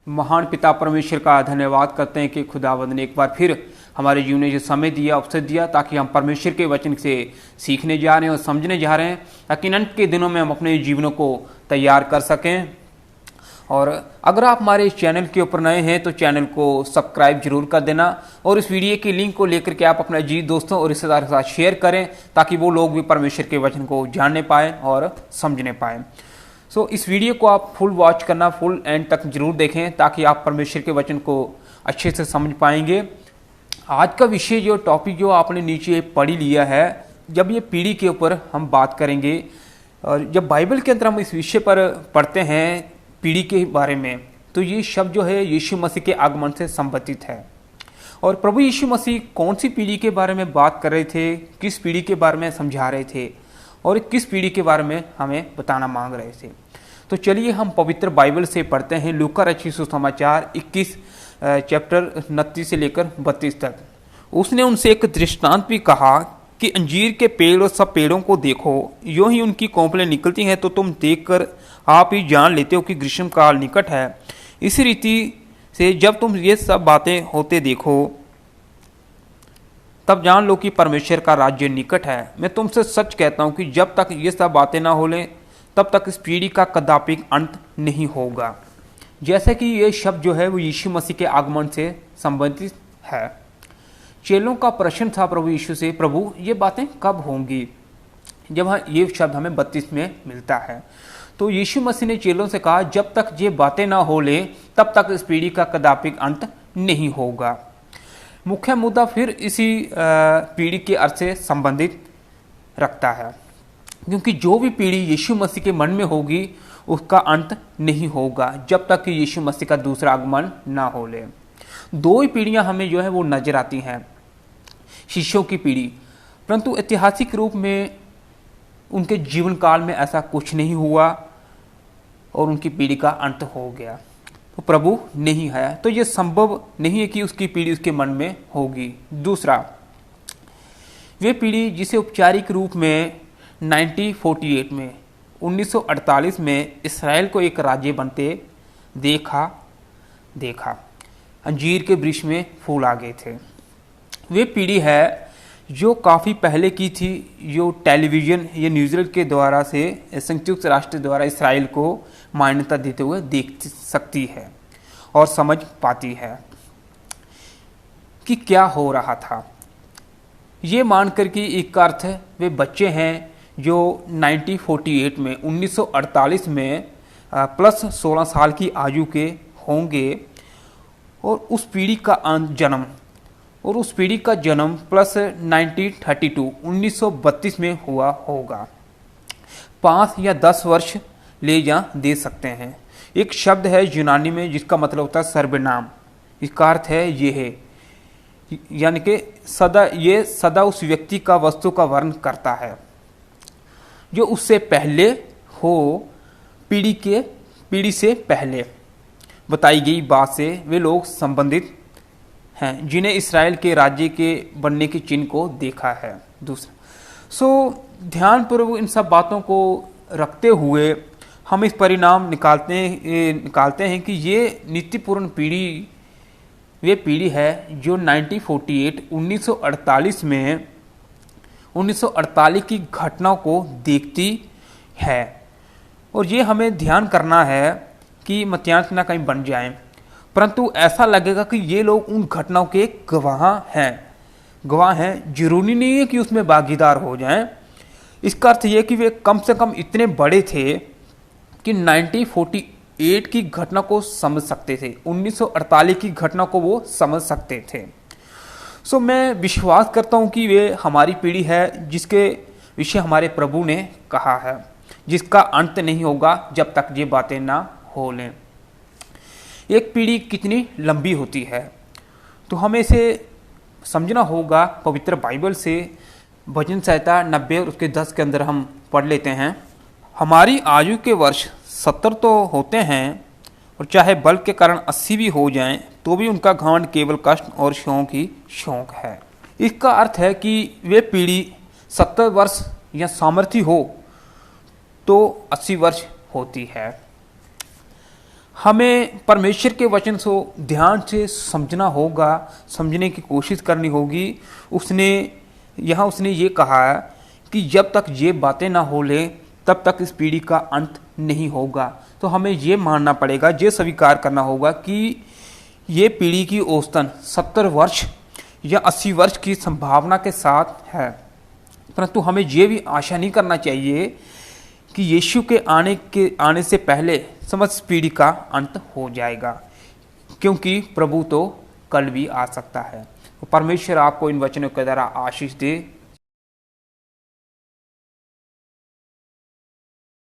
महान पिता परमेश्वर का धन्यवाद करते हैं कि खुदावंद ने एक बार फिर हमारे जीवन में जो समय दिया, अवसर दिया, ताकि हम परमेश्वर के वचन से सीखने जा रहे हैं और समझने जा रहे हैं, ताकि अंत के दिनों में हम अपने जीवनों को तैयार कर सकें। और अगर आप हमारे इस चैनल के ऊपर नए हैं तो चैनल को सब्सक्राइब जरूर कर देना और इस वीडियो के लिंक को लेकर के आप अपने अजीज दोस्तों और रिश्तेदारों के साथ शेयर करें, ताकि वो लोग भी परमेश्वर के वचन को जानने पाएँ और समझने पाएँ। इस वीडियो को आप फुल वॉच करना, फुल एंड तक जरूर देखें, ताकि आप परमेश्वर के वचन को अच्छे से समझ पाएंगे। आज का विषय जो टॉपिक जो आपने नीचे पढ़ लिया है, जब ये पीढ़ी के ऊपर हम बात करेंगे, और जब बाइबल के अंदर हम इस विषय पर पढ़ते हैं पीढ़ी के बारे में, तो ये शब्द जो है यीशु मसीह के आगमन से संबंधित है। और प्रभु यीशु मसीह कौन सी पीढ़ी के बारे में बात कर रहे थे, किस पीढ़ी के बारे में समझा रहे थे और किस पीढ़ी के बारे में हमें बताना मांग रहे थे। तो चलिए हम पवित्र बाइबल से पढ़ते हैं लूका रचित सुसमाचार 21 चैप्टर 29 से लेकर 32 तक। उसने उनसे एक दृष्टांत भी कहा कि अंजीर के पेड़ और सब पेड़ों को देखो, यूं ही उनकी कोंपलें निकलती हैं तो तुम देखकर आप ही जान लेते हो कि ग्रीष्म काल निकट है। इसी रीति से जब तुम ये सब बातें होते देखो तब जान लो कि परमेश्वर का राज्य निकट है। मैं तुमसे सच कहता हूँ कि जब तक ये सब बातें ना हो लें तब तक इस पीढ़ी का कदापि अंत नहीं होगा। जैसे कि ये शब्द जो है वो यीशु मसीह के आगमन से संबंधित है। चेलों का प्रश्न था प्रभु यीशु से, प्रभु ये बातें कब होंगी? जब ये शब्द हमें 32 में मिलता है तो यीशु मसीह ने चेलों से कहा, जब तक ये बातें ना हो लें तब तक इस पीढ़ी का कदापि अंत नहीं होगा। मुख्य मुद्दा फिर इसी पीढ़ी के अर्थ से संबंधित रखता है, क्योंकि जो भी पीढ़ी यीशु मसीह के मन में होगी उसका अंत नहीं होगा जब तक कि यीशु मसीह का दूसरा आगमन ना हो ले। दो ही पीढ़ियां हमें जो है वो नजर आती हैं, शिष्यों की पीढ़ी, परंतु ऐतिहासिक रूप में उनके जीवन काल में ऐसा कुछ नहीं हुआ और उनकी पीढ़ी का अंत हो गया। तो प्रभु नहीं है तो यह संभव नहीं है कि उसकी पीढ़ी उसके मन में होगी। दूसरा, वे पीढ़ी जिसे औपचारिक रूप में 1948 में 1948 में इसराइल को एक राज्य बनते देखा अंजीर के वृक्ष में फूल आ गए थे। वे पीढ़ी है जो काफ़ी पहले की थी, जो टेलीविज़न या न्यूज़ीलैंड के द्वारा से संयुक्त राष्ट्र द्वारा इसराइल को मान्यता देते हुए देख सकती है और समझ पाती है कि क्या हो रहा था। ये मानकर कि एक अर्थ है वे बच्चे हैं जो 1948 में 1948 में प्लस 16 साल की आयु के होंगे, और उस पीढ़ी का जन्म और उस पीढ़ी का जन्म प्लस 1932 1932 में हुआ होगा। 5 या 10 वर्ष ले जा दे सकते हैं। एक शब्द है यूनानी में जिसका मतलब होता है सर्वनाम। इसका अर्थ है ये है, यानी कि सदा उस व्यक्ति का, वस्तु का वर्णन करता है जो उससे पहले हो, पीढ़ी से पहले बताई गई बात से वे लोग संबंधित हैं जिन्हें इसराइल के राज्य के बनने की चिन्ह को देखा है। दूसरा, ध्यानपूर्वक इन सब बातों को रखते हुए हम इस परिणाम निकालते हैं कि ये नीतिपूर्ण पीढ़ी वे पीढ़ी है जो 1948 1948 में 1948 की घटनाओं को देखती है। और ये हमें ध्यान करना है कि मत्यांश ना कहीं बन जाएं, परंतु ऐसा लगेगा कि ये लोग उन घटनाओं के गवाह हैं। जरूरी नहीं है कि उसमें भागीदार हो जाएं। इसका अर्थ ये कि वे कम से कम इतने बड़े थे कि 1948 की घटना को समझ सकते थे, 1948 की घटना को वो समझ सकते थे। मैं विश्वास करता हूँ कि वे हमारी पीढ़ी है जिसके विषय हमारे प्रभु ने कहा है, जिसका अंत नहीं होगा जब तक ये बातें ना हो लें। एक पीढ़ी कितनी लंबी होती है तो हमें इसे समझना होगा पवित्र बाइबल से। भजन संहिता 90 और उसके 10 के अंदर हम पढ़ लेते हैं, हमारी आयु के वर्ष 70 तो होते हैं और चाहे बल के कारण 80 भी हो जाएं तो भी उनका घमंड केवल कष्ट और शौक ही शौक है। इसका अर्थ है कि वे पीढ़ी 70 वर्ष या सामर्थ्य हो तो 80 वर्ष होती है। हमें परमेश्वर के वचन को ध्यान से समझना होगा, समझने की कोशिश करनी होगी। उसने ये कहा है कि जब तक ये बातें ना हो ले तब तक इस पीढ़ी का अंत नहीं होगा। तो हमें ये मानना पड़ेगा, ये स्वीकार करना होगा कि ये पीढ़ी की औसतन 70 वर्ष या 80 वर्ष की संभावना के साथ है। परंतु हमें ये भी आशा नहीं करना चाहिए कि यीशु के आने से पहले समस्त पीढ़ी का अंत हो जाएगा, क्योंकि प्रभु तो कल भी आ सकता है। परमेश्वर आपको इन वचनों के द्वारा आशीष दे।